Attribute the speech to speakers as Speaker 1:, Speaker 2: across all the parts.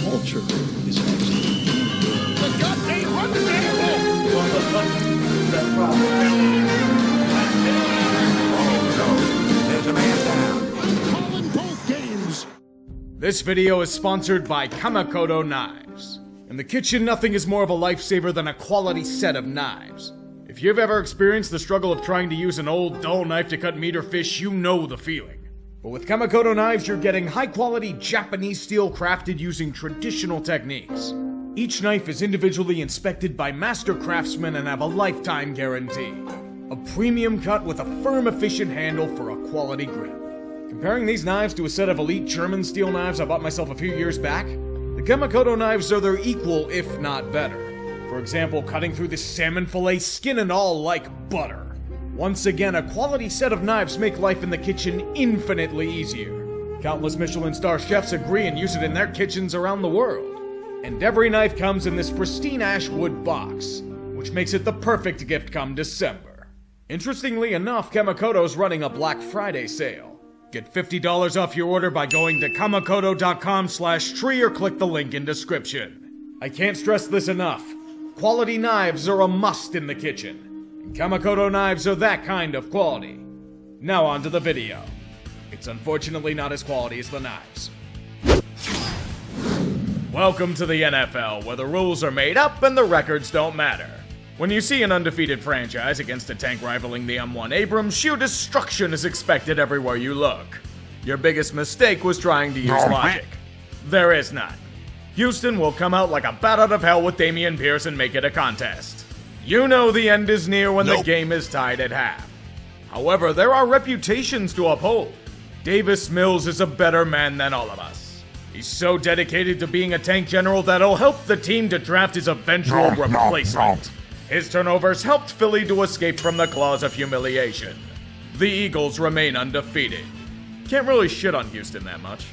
Speaker 1: culture is actually
Speaker 2: The goddamn run the
Speaker 3: There's a man down.
Speaker 2: calling both games.
Speaker 4: This video is sponsored by Kamakoto Knives. In the kitchen, nothing is more of a lifesaver than a quality set of knives. If you've ever experienced the struggle of trying to use an old, dull knife to cut meat or fish, you know the feeling. But with Kamakoto Knives, you're getting high-quality Japanese steel crafted using traditional techniques. Each knife is individually inspected by master craftsmen and have a lifetime guarantee. A premium cut with a firm, efficient handle for a quality grip. Comparing these knives to a set of elite German steel knives I bought myself a few years back, the Kamakoto knives are their equal, if not better. For example, cutting through this salmon fillet skin and all like butter. Once again, a quality set of knives make life in the kitchen infinitely easier. Countless Michelin star chefs agree and use it in their kitchens around the world. And every knife comes in this pristine ash wood box, which makes it the perfect gift come December. Interestingly enough, Kamakoto's running a Black Friday sale. Get $50 off your order by going to kamakoto.com/tree or click the link in description. I can't stress this enough. Quality knives are a must in the kitchen. And Kamakoto knives are that kind of quality. Now on to the video. It's unfortunately not as quality as the knives. Welcome to the NFL, where the rules are made up and the records don't matter. When you see an undefeated franchise against a tank rivaling the M1 Abrams, sheer destruction is expected everywhere you look. Your biggest mistake was trying to use logic. There is none. Houston will come out like a bat out of hell with Dameon Pierce and make it a contest. You know the end is near when the game is tied at half. However, there are reputations to uphold. Davis Mills is a better man than all of us. He's so dedicated to being a tank general that he'll help the team to draft his eventual replacement. His turnovers helped Philly to escape from the claws of humiliation. The Eagles remain undefeated. Can't really shit on Houston that much.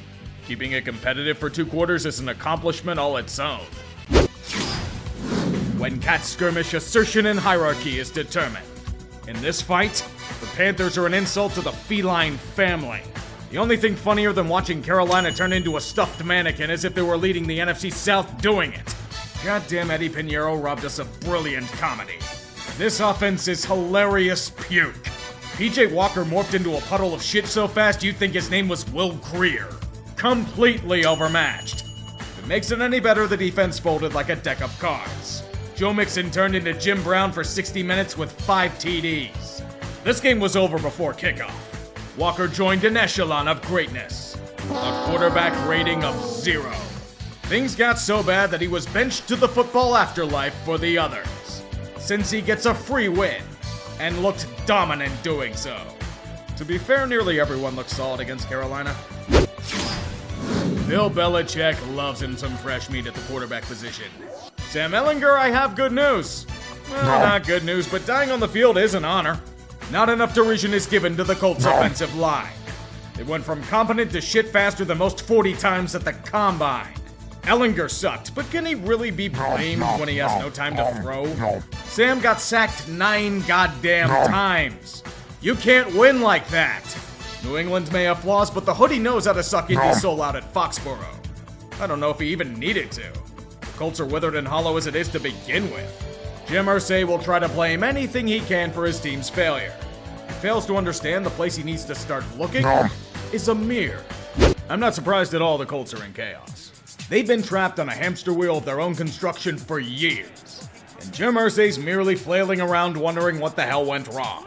Speaker 4: Keeping it competitive for 2 quarters is an accomplishment all its own. When cats skirmish, assertion and hierarchy is determined. In this fight, the Panthers are an insult to the feline family. The only thing funnier than watching Carolina turn into a stuffed mannequin is if they were leading the NFC South doing it. Goddamn, Eddie Pinheiro robbed us of brilliant comedy. This offense is hilarious puke. PJ Walker morphed into a puddle of shit so fast you'd think his name was Will Greer. Completely overmatched. If it makes it any better, the defense folded like a deck of cards. Joe Mixon turned into Jim Brown for 60 minutes with 5 TDs. This game was over before kickoff. Walker joined an echelon of greatness. A quarterback rating of 0. Things got so bad that he was benched to the football afterlife for the others, since he gets a free win, and looked dominant doing so. To be fair, nearly everyone looked solid against Carolina. Bill Belichick loves him some fresh meat at the quarterback position. Sam Ehlinger, I have good news. Well, not good news, but dying on the field is an honor. Not enough derision is given to the Colts' offensive line. They went from competent to shit faster than most 40 times at the combine. Ehlinger sucked, but can he really be blamed when he has no time to throw? Sam got sacked 9 goddamn times. You can't win like that. New England may have flaws, but the hoodie knows how to suck Indy's soul out at Foxborough. I don't know if he even needed to. The Colts are withered and hollow as it is to begin with. Jim Irsay will try to blame anything he can for his team's failure. He fails to understand the place he needs to start looking is a mirror. I'm not surprised at all the Colts are in chaos. They've been trapped on a hamster wheel of their own construction for years. And Jim Irsay's merely flailing around wondering what the hell went wrong.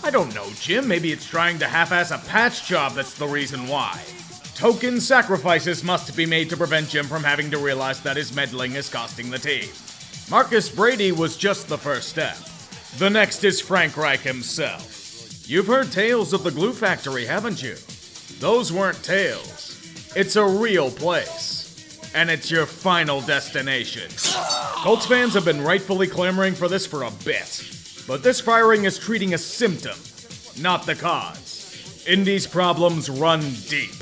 Speaker 4: I don't know, Jim. Maybe it's trying to half-ass a patch job that's the reason why. Token sacrifices must be made to prevent Jim from having to realize that his meddling is costing the team. Marcus Brady was just the first step. The next is Frank Reich himself. You've heard tales of the glue factory, haven't you? Those weren't tales. It's a real place. And it's your final destination. Colts fans have been rightfully clamoring for this for a bit. But this firing is treating a symptom, not the cause. Indy's problems run deep.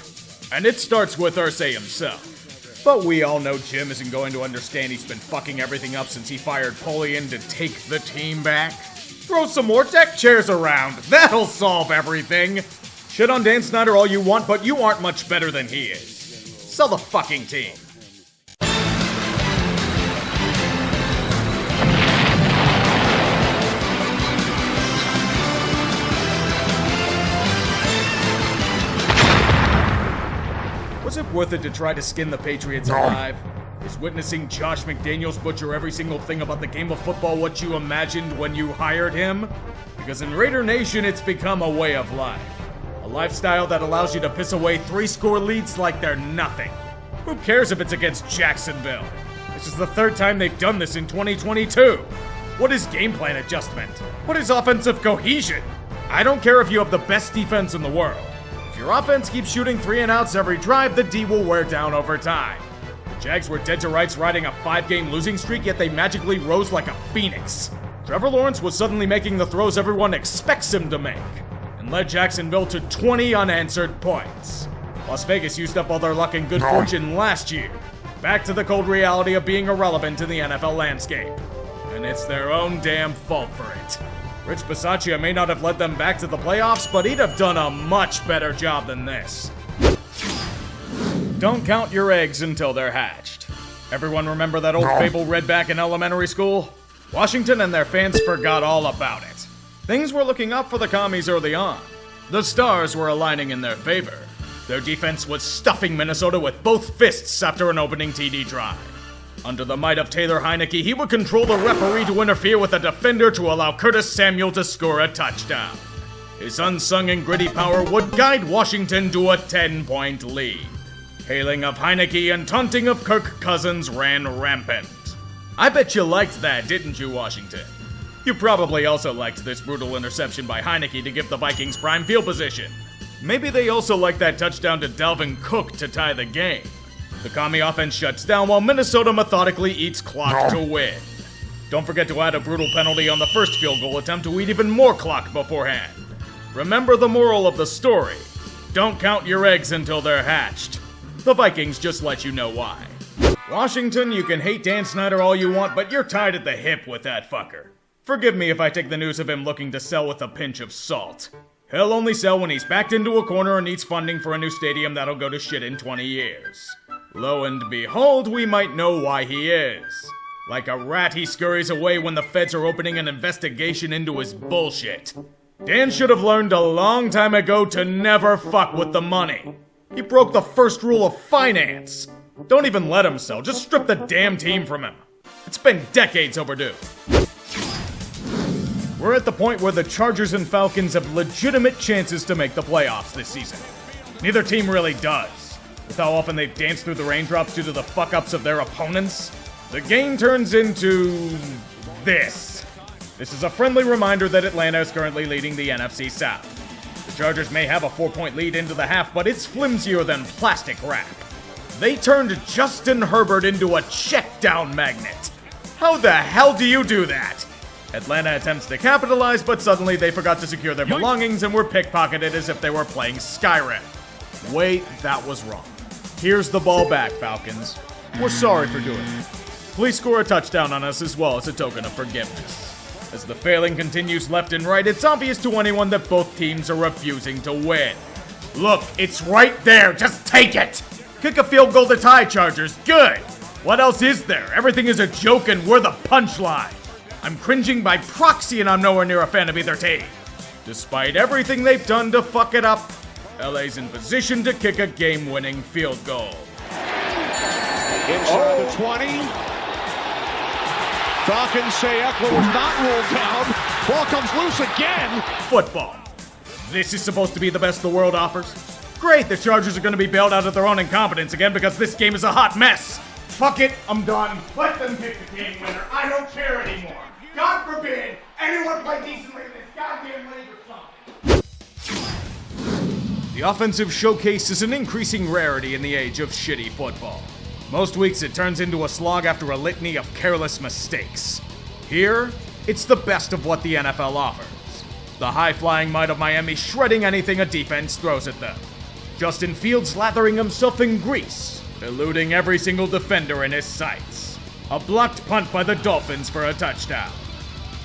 Speaker 4: And it starts with Irsay himself. But we all know Jim isn't going to understand he's been fucking everything up since he fired Polian to take the team back. Throw some more deck chairs around. That'll solve everything. Shit on Dan Snyder all you want, but you aren't much better than he is. Sell the fucking team. Was it worth it to try to skin the Patriots alive? Is witnessing Josh McDaniels butcher every single thing about the game of football what you imagined when you hired him? Because in Raider Nation, it's become a way of life. A lifestyle that allows you to piss away 3-score leads like they're nothing. Who cares if it's against Jacksonville? This is the third time they've done this in 2022. What is game plan adjustment? What is offensive cohesion? I don't care if you have the best defense in the world. If your offense keeps shooting 3-and-outs every drive, the D will wear down over time. The Jags were dead to rights riding a 5-game losing streak, yet they magically rose like a phoenix. Trevor Lawrence was suddenly making the throws everyone expects him to make, and led Jacksonville to 20 unanswered points. Las Vegas used up all their luck and good fortune last year. Back to the cold reality of being irrelevant in the NFL landscape. And it's their own damn fault for it. Rich Bisaccia may not have led them back to the playoffs, but he'd have done a much better job than this. Don't count your eggs until they're hatched. Everyone remember that old fable read back in elementary school? Washington and their fans forgot all about it. Things were looking up for the commies early on. The stars were aligning in their favor. Their defense was stuffing Minnesota with both fists after an opening TD drive. Under the might of Taylor Heineke, he would control the referee to interfere with a defender to allow Curtis Samuel to score a touchdown. His unsung and gritty power would guide Washington to a 10-point lead. Hailing of Heineke and taunting of Kirk Cousins ran rampant. I bet you liked that, didn't you, Washington? You probably also liked this brutal interception by Heineke to give the Vikings prime field position. Maybe they also liked that touchdown to Dalvin Cook to tie the game. The commie offense shuts down while Minnesota methodically eats clock to win. Don't forget to add a brutal penalty on the first field goal attempt to eat even more clock beforehand. Remember the moral of the story. Don't count your eggs until they're hatched. The Vikings just let you know why. Washington, you can hate Dan Snyder all you want, but you're tied at the hip with that fucker. Forgive me if I take the news of him looking to sell with a pinch of salt. He'll only sell when he's backed into a corner and needs funding for a new stadium that'll go to shit in 20 years. Lo and behold, we might know why he is. Like a rat, he scurries away when the feds are opening an investigation into his bullshit. Dan should have learned a long time ago to never fuck with the money. He broke the first rule of finance. Don't even let him sell, just strip the damn team from him. It's been decades overdue. We're at the point where the Chargers and Falcons have legitimate chances to make the playoffs this season. Neither team really does. With how often they've danced through the raindrops due to the fuck-ups of their opponents, the game turns into this. This is a friendly reminder that Atlanta is currently leading the NFC South. The Chargers may have a 4-point lead into the half, but it's flimsier than plastic wrap. They turned Justin Herbert into a check-down magnet. How the hell do you do that? Atlanta attempts to capitalize, but suddenly they forgot to secure their belongings and were pickpocketed as if they were playing Skyrim. Wait, that was wrong. Here's the ball back, Falcons. We're sorry for doing it. Please score a touchdown on us as well as a token of forgiveness. As the failing continues left and right, it's obvious to anyone that both teams are refusing to win. Look, it's right there. Just take it. Kick a field goal to tie, Chargers. Good. What else is there? Everything is a joke and we're the punchline. I'm cringing by proxy and I'm nowhere near a fan of either team. Despite everything they've done to fuck it up, LA's in position to kick a game-winning field goal.
Speaker 2: Inside the 20. Falcons say Eckler was not ruled down. Ball comes loose again.
Speaker 4: Football. This is supposed to be the best the world offers? Great, the Chargers are going to be bailed out of their own incompetence again because this game is a hot mess. Fuck it, I'm done. Let them pick the game winner. I don't care anymore. God forbid anyone play decently in this goddamn league or something. The offensive showcase is an increasing rarity in the age of shitty football. Most weeks it turns into a slog after a litany of careless mistakes. Here, it's the best of what the NFL offers. The high-flying might of Miami shredding anything a defense throws at them. Justin Fields lathering himself in grease, eluding every single defender in his sights. A blocked punt by the Dolphins for a touchdown.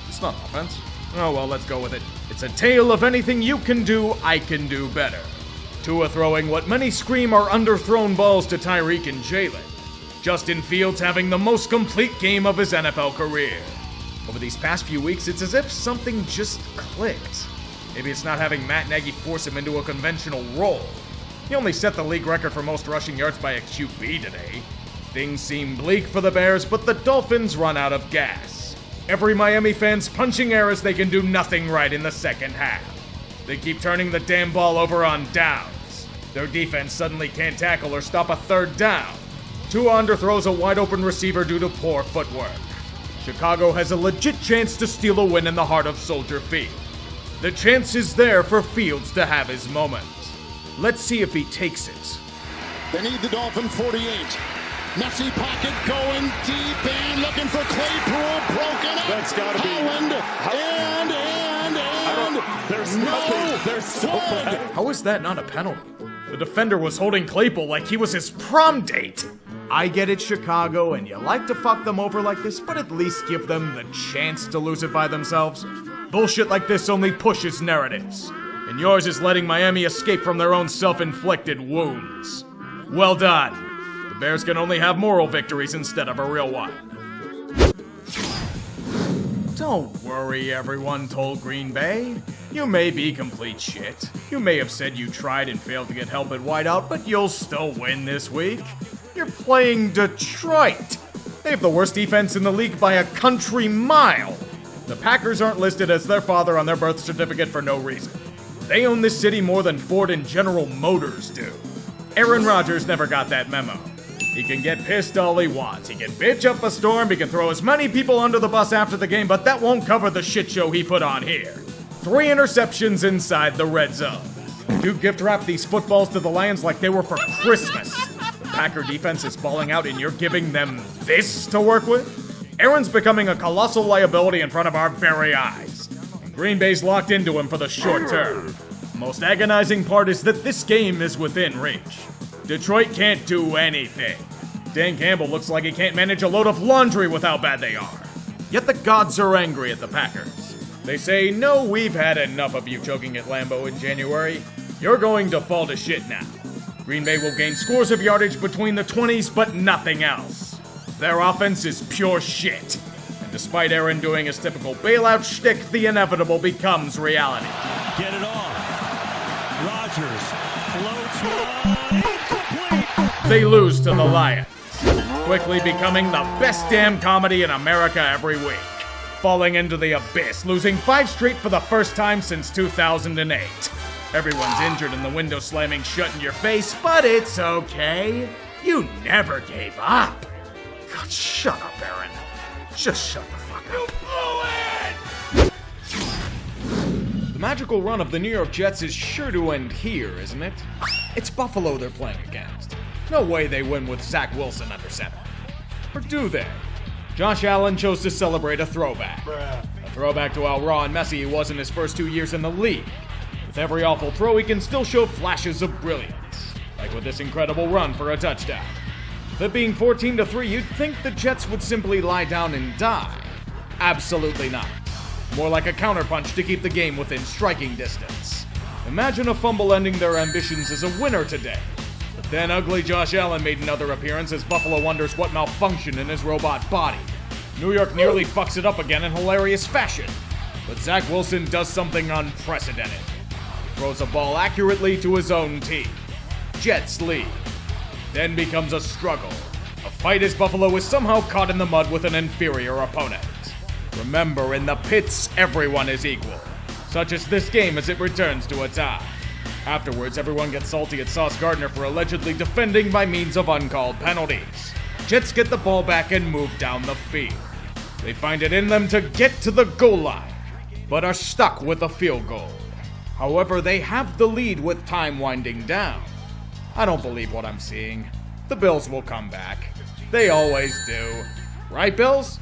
Speaker 4: It's not offense. Oh well, let's go with it. It's a tale of anything you can do, I can do better. Tua throwing what many scream are underthrown balls to Tyreek and Jalen. Justin Fields having the most complete game of his NFL career. Over these past few weeks, it's as if something just clicked. Maybe it's not having Matt Nagy force him into a conventional role. He only set the league record for most rushing yards by a QB today. Things seem bleak for the Bears, but the Dolphins run out of gas. Every Miami fan's punching air as they can do nothing right in the second half. They keep turning the damn ball over on downs. Their defense suddenly can't tackle or stop a third down. Tua underthrows a wide-open receiver due to poor footwork. Chicago has a legit chance to steal a win in the heart of Soldier Field. The chance is there for Fields to have his moment. Let's see if he takes it.
Speaker 3: They need the Dolphin 48. Messy pocket going deep and looking for Claypool. Broken up.
Speaker 5: That's got to be.
Speaker 3: Holland.
Speaker 5: There's
Speaker 3: No
Speaker 5: nothing. There's so
Speaker 3: flag.
Speaker 5: bad.
Speaker 4: How is that not a penalty? The defender was holding Claypool like he was his prom date. I get it, Chicago, and you like to fuck them over like this, but at least give them the chance to lose it by themselves. Bullshit like this only pushes narratives. And yours is letting Miami escape from their own self-inflicted wounds. Well done. The Bears can only have moral victories instead of a real one. Don't worry, everyone told Green Bay. You may be complete shit. You may have said you tried and failed to get help at wideout, but you'll still win this week. You're playing Detroit. They have the worst defense in the league by a country mile. The Packers aren't listed as their father on their birth certificate for no reason. They own this city more than Ford and General Motors do. Aaron Rodgers never got that memo. He can get pissed all he wants. He can bitch up a storm. He can throw as many people under the bus after the game, but that won't cover the shit show he put on here. 3 interceptions inside the red zone. You gift wrap these footballs to the Lions like they were for Christmas. The Packer defense is balling out and you're giving them this to work with? Aaron's becoming a colossal liability in front of our very eyes. And Green Bay's locked into him for the short term. The most agonizing part is that this game is within reach. Detroit can't do anything. Dan Campbell looks like he can't manage a load of laundry with how bad they are. Yet the gods are angry at the Packers. They say, no, we've had enough of you choking at Lambeau in January. You're going to fall to shit now. Green Bay will gain scores of yardage between the 20s, but nothing else. Their offense is pure shit. And despite Aaron doing his typical bailout shtick, the inevitable becomes reality.
Speaker 5: Get it off. Rodgers floats one. Incomplete.
Speaker 4: They lose to the Lions, quickly becoming the best damn comedy in America every week. Falling into the abyss, losing 5 straight for the first time since 2008. Everyone's injured and the window slamming shut in your face, but it's okay. You never gave up. God, shut up, Aaron. Just shut the fuck up. You blew it! The magical run of the New York Jets is sure to end here, isn't it? It's Buffalo they're playing against. No way they win with Zach Wilson under center. Or do they? Josh Allen chose to celebrate a throwback. A throwback to how raw and messy he was in his first 2 years in the league. With every awful throw, he can still show flashes of brilliance. Like with this incredible run for a touchdown. With it being 14-3, you'd think the Jets would simply lie down and die. Absolutely not. More like a counterpunch to keep the game within striking distance. Imagine a fumble ending their ambitions as a winner today. But then ugly Josh Allen made another appearance as Buffalo wonders what malfunctioned in his robot body. New York nearly fucks it up again in hilarious fashion. But Zach Wilson does something unprecedented. He throws a ball accurately to his own team. Jets lead. Then becomes a struggle. A fight as Buffalo is somehow caught in the mud with an inferior opponent. Remember, in the pits, everyone is equal. Such as this game as it returns to a tie. Afterwards, everyone gets salty at Sauce Gardner for allegedly defending by means of uncalled penalties. Jets get the ball back and move down the field. They find it in them to get to the goal line, but are stuck with a field goal. However, they have the lead with time winding down. I don't believe what I'm seeing. The Bills will come back. They always do. Right, Bills?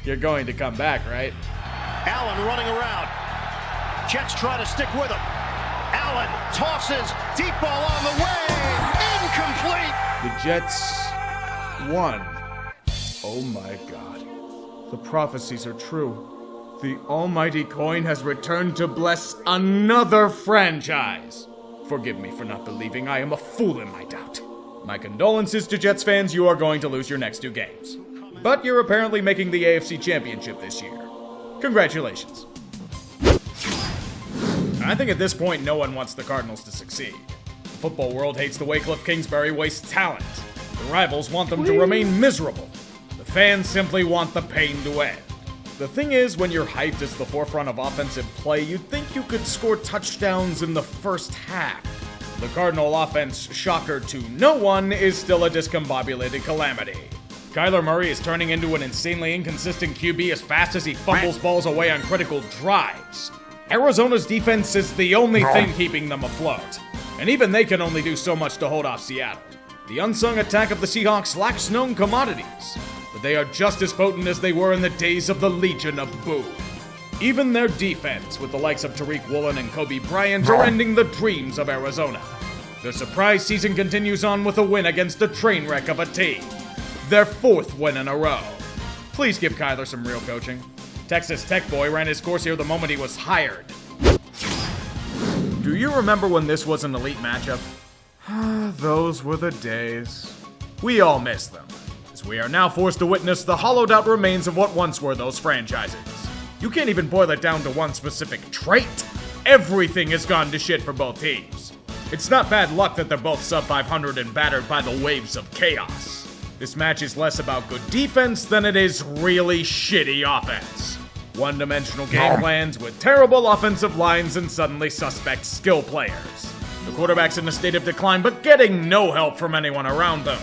Speaker 4: You're going to come back, right?
Speaker 2: Allen running around. Jets try to stick with him. Allen tosses. Deep ball on the way. Incomplete.
Speaker 4: The Jets won. Oh my God. The prophecies are true. The almighty coin has returned to bless another franchise. Forgive me for not believing. I am a fool in my doubt. My condolences to Jets fans. You are going to lose your next 2 games. But you're apparently making the AFC Championship this year. Congratulations. I think at this point no one wants the Cardinals to succeed. The football world hates the way Cliff Kingsbury wastes talent. The rivals want them to remain miserable. The fans simply want the pain to end. The thing is, when you're hyped as the forefront of offensive play, you'd think you could score touchdowns in the first half. The Cardinal offense, shocker to no one, is still a discombobulated calamity. Kyler Murray is turning into an insanely inconsistent QB as fast as he fumbles balls away on critical drives. Arizona's defense is the only thing keeping them afloat, and even they can only do so much to hold off Seattle. The unsung attack of the Seahawks lacks known commodities, but they are just as potent as they were in the days of the Legion of Boom. Even their defense, with the likes of Tariq Woolen and Kobe Bryant, are ending the dreams of Arizona. Their surprise season continues on with a win against a train wreck of a team. Their 4th win in a row. Please give Kyler some real coaching. Texas Tech boy ran his course here the moment he was hired. Do you remember when this was an elite matchup? Those were the days. We all miss them, as we are now forced to witness the hollowed out remains of what once were those franchises. You can't even boil it down to one specific trait. Everything has gone to shit for both teams. It's not bad luck that they're both sub 500 and battered by the waves of chaos. This match is less about good defense than it is really shitty offense. One-dimensional game plans with terrible offensive lines and suddenly suspect skill players. The quarterback's in a state of decline, but getting no help from anyone around them.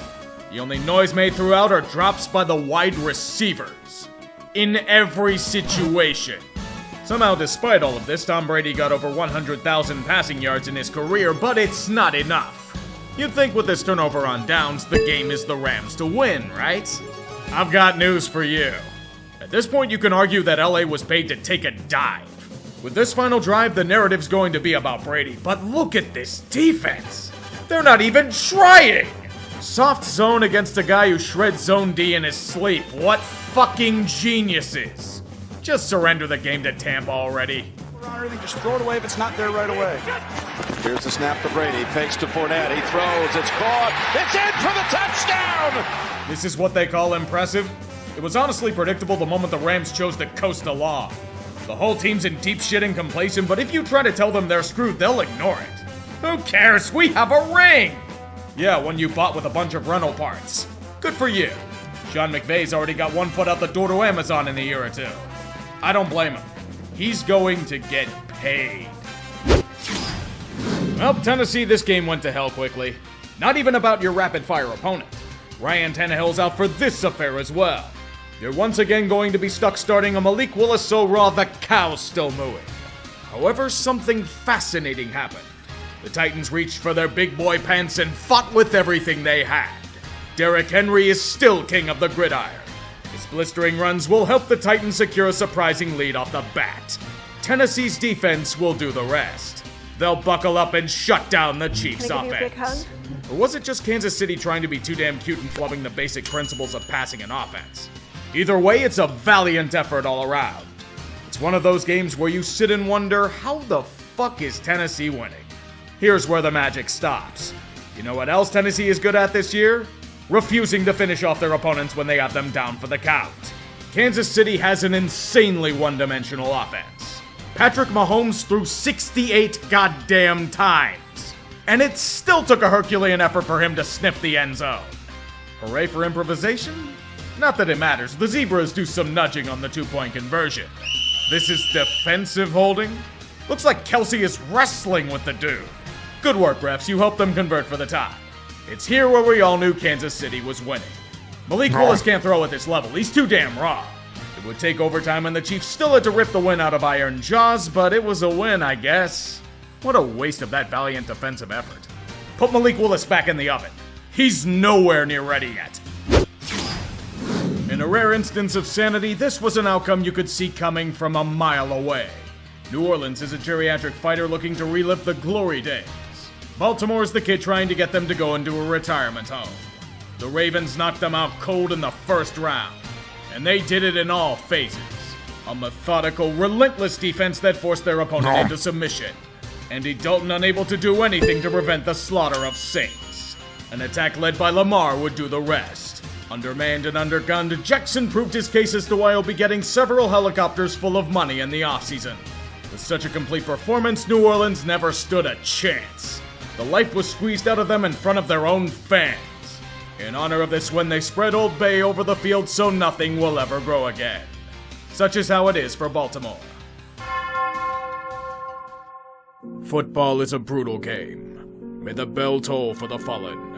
Speaker 4: The only noise made throughout are drops by the wide receivers. In every situation. Somehow, despite all of this, Tom Brady got over 100,000 passing yards in his career, but it's not enough. You'd think with this turnover on downs, the game is the Rams to win, right? I've got news for you. At this point, you can argue that LA was paid to take a dive. With this final drive, the narrative's going to be about Brady, but look at this defense. They're not even trying! Soft zone against a guy who shreds zone D in his sleep. What fucking geniuses! Just surrender the game to Tampa already.
Speaker 1: Everything, just throw it away if it's not there right away.
Speaker 2: Here's the snap to Brady. Fakes to Fournette. He throws. It's caught. It's in for the touchdown!
Speaker 4: This is what they call impressive? It was honestly predictable the moment the Rams chose to coast along. The whole team's in deep shit and complacent, but if you try to tell them they're screwed, they'll ignore it. Who cares? We have a ring! Yeah, one you bought with a bunch of rental parts. Good for you. Sean McVay's already got one foot out the door to Amazon in a year or two. I don't blame him. He's going to get paid. Well, Tennessee, this game went to hell quickly. Not even about your rapid-fire opponent. Ryan Tannehill's out for this affair as well. They're once again going to be stuck starting a Malik Willis so raw the cow's still mooing. However, something fascinating happened. The Titans reached for their big boy pants and fought with everything they had. Derrick Henry is still king of the gridiron. His blistering runs will help the Titans secure a surprising lead off the bat. Tennessee's defense will do the rest. They'll buckle up and shut down the Chiefs' offense. Or was it just Kansas City trying to be too damn cute and flubbing the basic principles of passing and offense? Either way, it's a valiant effort all around. It's one of those games where you sit and wonder, how the fuck is Tennessee winning? Here's where the magic stops. You know what else Tennessee is good at this year? Refusing to finish off their opponents when they have them down for the count. Kansas City has an insanely one-dimensional offense. Patrick Mahomes threw 68 goddamn times. And it still took a Herculean effort for him to sniff the end zone. Hooray for improvisation? Not that it matters. The Zebras do some nudging on the two-point conversion. This is defensive holding? Looks like Kelsey is wrestling with the dude. Good work, refs. You helped them convert for the tie. It's here where we all knew Kansas City was winning. Malik Willis can't throw at this level. He's too damn raw. It would take overtime and the Chiefs still had to rip the win out of Iron Jaws, but it was a win, I guess. What a waste of that valiant defensive effort. Put Malik Willis back in the oven. He's nowhere near ready yet. In a rare instance of sanity, this was an outcome you could see coming from a mile away. New Orleans is a geriatric fighter looking to relive the glory days. Baltimore's the kid trying to get them to go into a retirement home. The Ravens knocked them out cold in the first round, and they did it in all phases. A methodical, relentless defense that forced their opponent into submission. Andy Dalton unable to do anything to prevent the slaughter of Saints. An attack led by Lamar would do the rest. Undermanned and undergunned, Jackson proved his case as to why he'll be getting several helicopters full of money in the offseason. With such a complete performance, New Orleans never stood a chance. The life was squeezed out of them in front of their own fans. In honor of this win, they spread Old Bay over the field so nothing will ever grow again. Such is how it is for Baltimore. Football is a brutal game. May the bell toll for the fallen.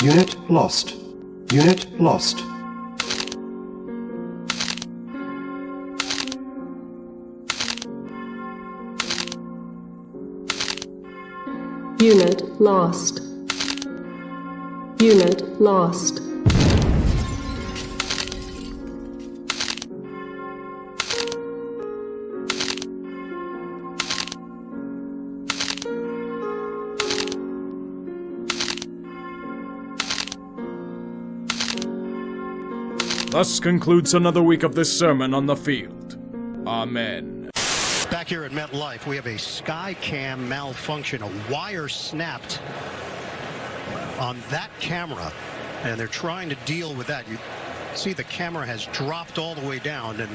Speaker 6: Unit lost. Unit lost.
Speaker 7: Unit lost. Unit lost.
Speaker 4: Thus concludes another week of this sermon on the field. Amen.
Speaker 2: Back here at MetLife, we have a Skycam malfunction. A wire snapped on that camera, and they're trying to deal with that. You see the camera has dropped all the way down, and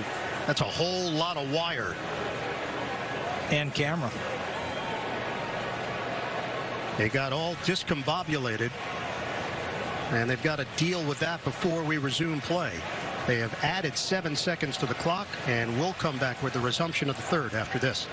Speaker 2: that's a whole lot of wire.
Speaker 1: And camera.
Speaker 2: They got all discombobulated, and they've got to deal with that before we resume play. They have added 7 seconds to the clock, and we'll come back with the resumption of the third after this.